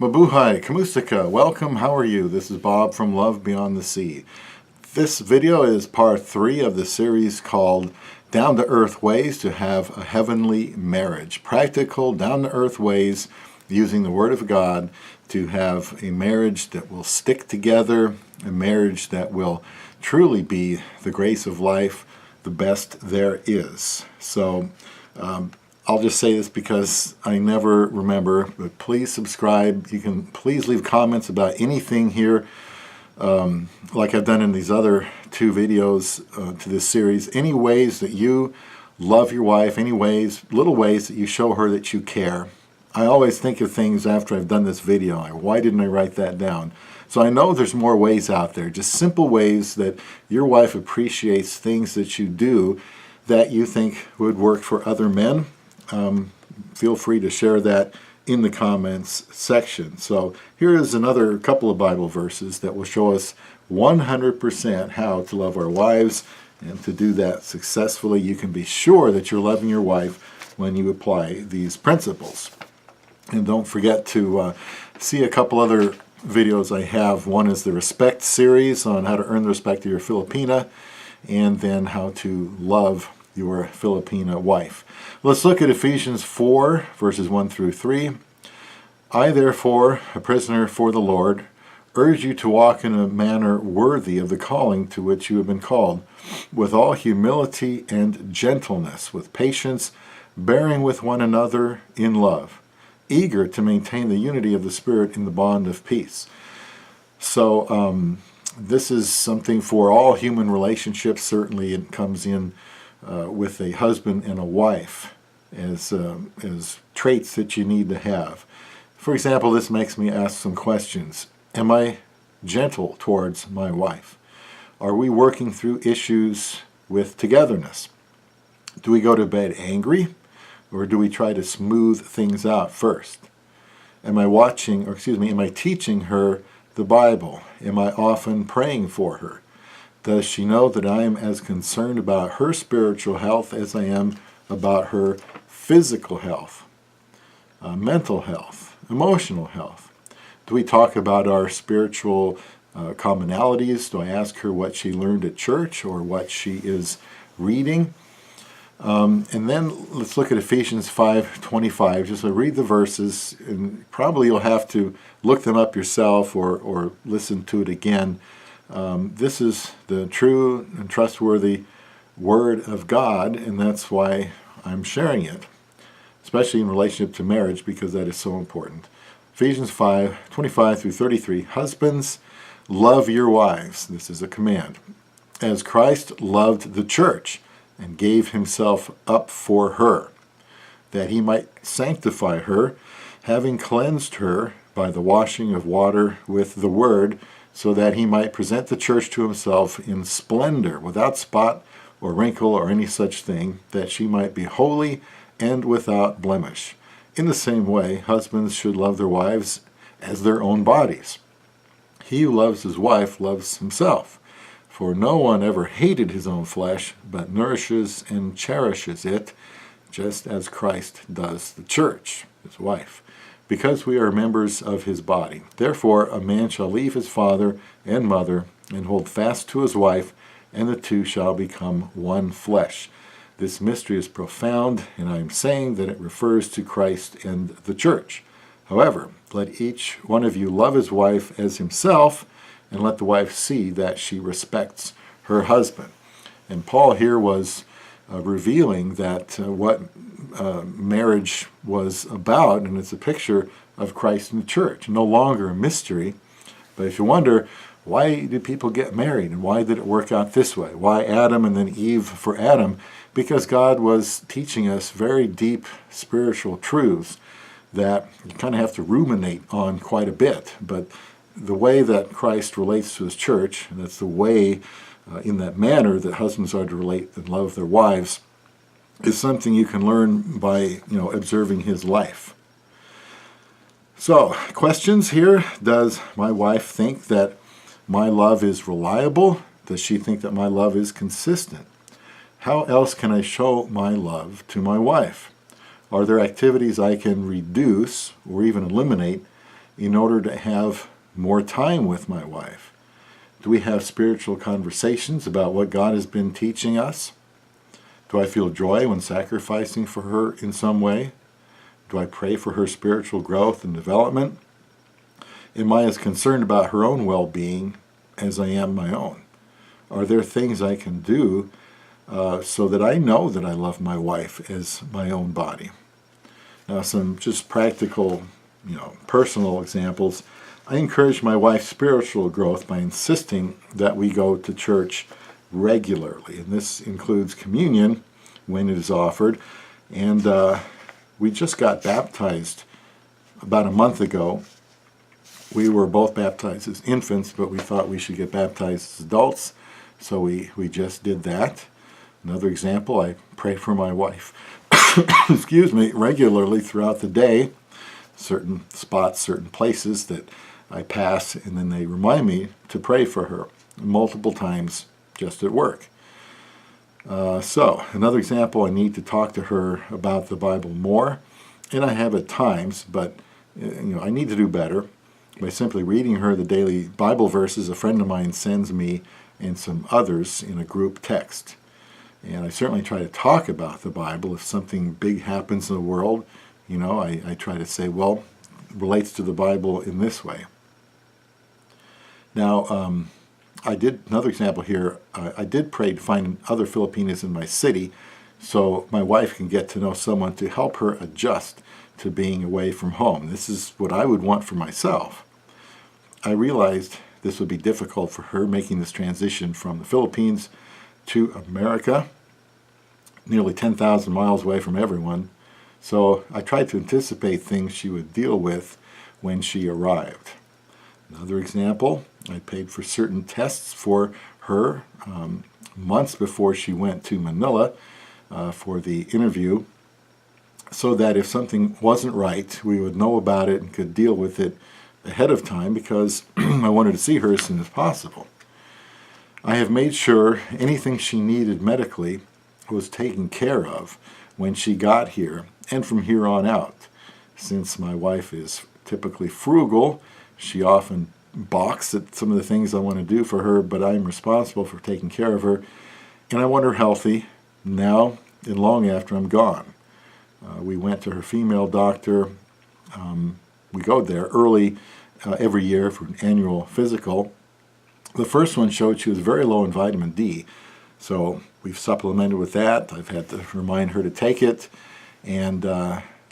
Mabuhay, Kamusika, welcome, how are you? This is Bob from Love Beyond the Sea. This video is part 3 of the series called Down-to-Earth Ways to Have a Heavenly Marriage. Practical, down-to-earth ways using the Word of God to have a marriage that will stick together, a marriage that will truly be the grace of life, the best there is. So, I'll just say this because I never remember, but please subscribe. You can please leave comments about anything here, like I've done in these other 2 videos to this series. Any ways that you love your wife, any ways, little ways that you show her that you care. I always think of things after I've done this video. Like, why didn't I write that down? So I know there's more ways out there, just simple ways that your wife appreciates things that you do that you think would work for other men. Feel free to share that in the comments section. So here is another couple of Bible verses that will show us 100% how to love our wives, and to do that successfully you can be sure that you're loving your wife when you apply these principles. And don't forget to see a couple other videos I have. One is the Respect series on how to earn the respect of your Filipina, and then how to love your Filipina wife. Let's look at Ephesians 4, verses 1 through 3. I, therefore, a prisoner for the Lord, urge you to walk in a manner worthy of the calling to which you have been called, with all humility and gentleness, with patience, bearing with one another in love, eager to maintain the unity of the Spirit in the bond of peace. So this is something for all human relationships. Certainly it comes in with a husband and a wife as traits that you need to have. For example, this makes me ask some questions. Am I gentle towards my wife? Are we working through issues with togetherness? Do we go to bed angry, or do we try to smooth things out first? Am I teaching her the Bible? Am I often praying for her? Does she know that I am as concerned about her spiritual health as I am about her physical health, mental health, emotional health? Do we talk about our spiritual commonalities? Do I ask her what she learned at church or what she is reading? And then let's look at Ephesians 5:25. Just read the verses, and probably you'll have to look them up yourself or listen to it again. This is the true and trustworthy Word of God, and that's why I'm sharing it, especially in relationship to marriage, because that is so important. Ephesians 5:25 through 33. Husbands, love your wives. This is a command. As Christ loved the church and gave himself up for her, that he might sanctify her, having cleansed her by the washing of water with the word, so that he might present the church to himself in splendor, without spot or wrinkle or any such thing, that she might be holy and without blemish. In the same way, husbands should love their wives as their own bodies. He who loves his wife loves himself. For no one ever hated his own flesh, but nourishes and cherishes it, just as Christ does the church, his wife, because we are members of his body. Therefore a man shall leave his father and mother, and hold fast to his wife, and the two shall become one flesh. This mystery is profound, and I am saying that it refers to Christ and the church. However, let each one of you love his wife as himself, and let the wife see that she respects her husband. And Paul here was revealing that what marriage was about, and it's a picture of Christ and the church. No longer a mystery, but if you wonder, why did people get married, and why did it work out this way? Why Adam and then Eve for Adam? Because God was teaching us very deep spiritual truths that you kind of have to ruminate on quite a bit. But the way that Christ relates to his church, and that's the way, in that manner, that husbands are to relate and love their wives, is something you can learn by, observing his life. So, questions here. Does my wife think that my love is reliable? Does she think that my love is consistent? How else can I show my love to my wife? Are there activities I can reduce or even eliminate in order to have more time with my wife? Do we have spiritual conversations about what God has been teaching us? Do I feel joy when sacrificing for her in some way? Do I pray for her spiritual growth and development? Am I as concerned about her own well-being as I am my own? Are there things I can do so that I know that I love my wife as my own body? Now, some just practical, personal examples. I encourage my wife's spiritual growth by insisting that we go to church regularly, and this includes communion when it is offered. And we just got baptized about a month ago. We were both baptized as infants, but we thought we should get baptized as adults, so we just did that. Another example, I pray for my wife, excuse me, regularly throughout the day. Certain spots, certain places that I pass, and then they remind me to pray for her multiple times just at work. So, another example, I need to talk to her about the Bible more, and I have at times, but I need to do better by simply reading her the daily Bible verses a friend of mine sends me and some others in a group text. And I certainly try to talk about the Bible. If something big happens in the world, I try to say, well, it relates to the Bible in this way. Now, I did another example here. I did pray to find other Filipinas in my city so my wife can get to know someone to help her adjust to being away from home. This is what I would want for myself. I realized this would be difficult for her, making this transition from the Philippines to America, nearly 10,000 miles away from everyone. So I tried to anticipate things she would deal with when she arrived. Another example, I paid for certain tests for her months before she went to Manila for the interview, so that if something wasn't right, we would know about it and could deal with it ahead of time, because I wanted to see her as soon as possible. I have made sure anything she needed medically was taken care of when she got here and from here on out. Since my wife is typically frugal, she often balks at some of the things I want to do for her, but I'm responsible for taking care of her, and I want her healthy now and long after I'm gone. We went to her female doctor. We go there early every year for an annual physical. The first one showed she was very low in vitamin D, so we've supplemented with that. I've had to remind her to take it, and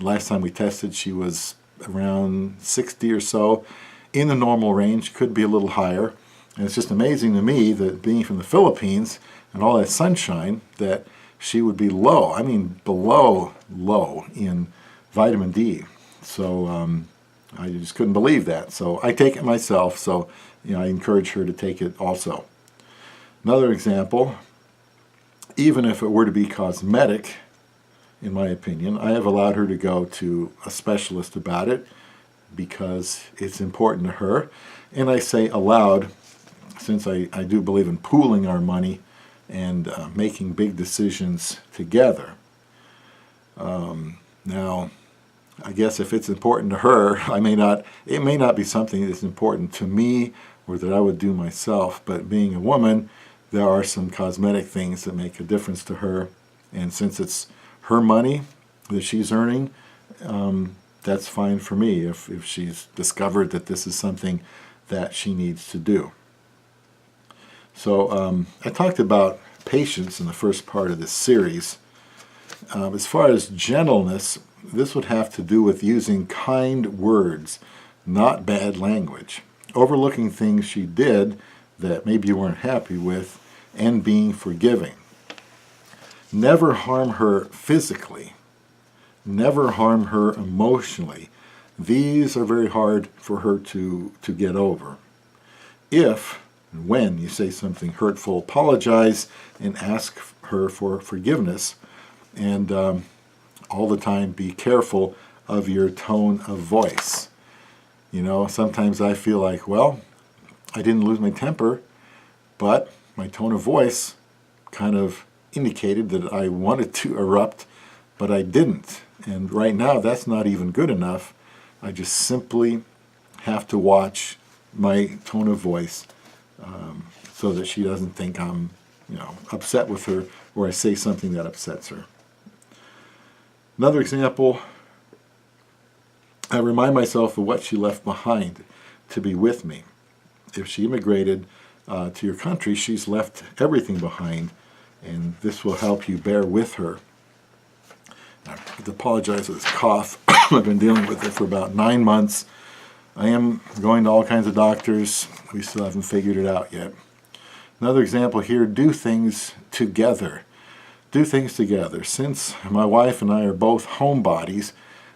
last time we tested she was around 60 or so, in the normal range, could be a little higher. And it's just amazing to me that being from the Philippines and all that sunshine, that she would be low, below low in vitamin D. So I just couldn't believe that. So I take it myself, so I encourage her to take it also. Another example, even if it were to be cosmetic, in my opinion, I have allowed her to go to a specialist about it because it's important to her. And I say allowed, since I do believe in pooling our money and making big decisions together. Now, I guess if it's important to her, it may not be something that's important to me or that I would do myself, but being a woman, there are some cosmetic things that make a difference to her, and since it's her money that she's earning, that's fine for me if she's discovered that this is something that she needs to do. So I talked about patience in the first part of this series. As far as gentleness, this would have to do with using kind words, not bad language, overlooking things she did that maybe you weren't happy with, and being forgiving. Never harm her physically. Never harm her emotionally. These are very hard for her to get over. If and when you say something hurtful, apologize and ask her for forgiveness. And all the time be careful of your tone of voice. Sometimes I feel like, well, I didn't lose my temper, but my tone of voice kind of indicated that I wanted to erupt, but I didn't. And right now, that's not even good enough. I just simply have to watch my tone of voice so that she doesn't think I'm, upset with her or I say something that upsets her. Another example, I remind myself of what she left behind to be with me. If she immigrated to your country, she's left everything behind, and this will help you bear with her. I have to apologize for this cough. I've been dealing with it for about 9 months. I am going to all kinds of doctors. We still haven't figured it out yet. Another example here, do things together. Do things together. Since my wife and I are both homebodies,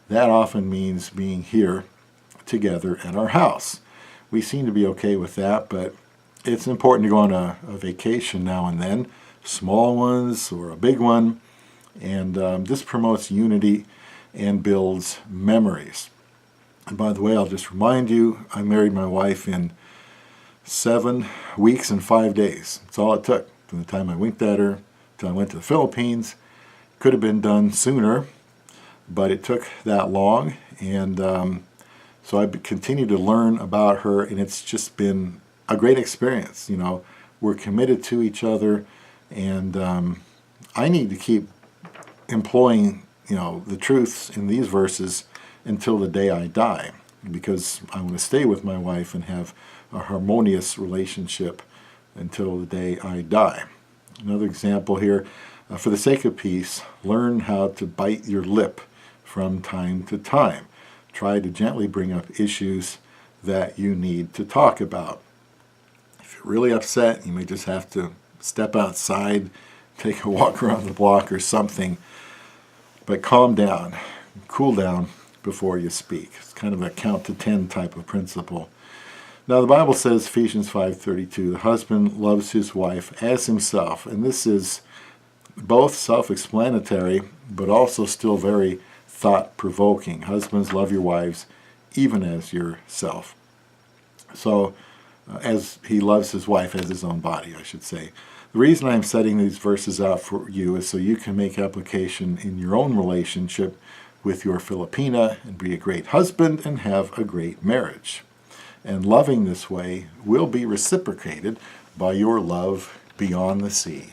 that often means being here together at our house. We seem to be okay with that, but it's important to go on a vacation now and then, small ones or a big one, and this promotes unity and builds memories. And by the way, I'll just remind you, I married my wife in 7 weeks and 5 days. That's all it took from the time I winked at her till I went to the Philippines. Could have been done sooner, but it took that long, and so I continue to learn about her, and it's just been a great experience. We're committed to each other, and I need to keep employing, the truths in these verses until the day I die, because I want to stay with my wife and have a harmonious relationship until the day I die. Another example here, for the sake of peace, learn how to bite your lip from time to time. Try to gently bring up issues that you need to talk about. If you're really upset, you may just have to step outside, take a walk around the block or something, but calm down, cool down before you speak. It's kind of a count to 10 type of principle. Now the Bible says, Ephesians 5:32, the husband loves his wife as himself, and this is both self-explanatory but also still very thought-provoking. Husbands, love your wives even as yourself. So as he loves his wife as his own body, I should say. The reason I'm setting these verses out for you is so you can make application in your own relationship with your Filipina and be a great husband and have a great marriage. And loving this way will be reciprocated by your love beyond the sea.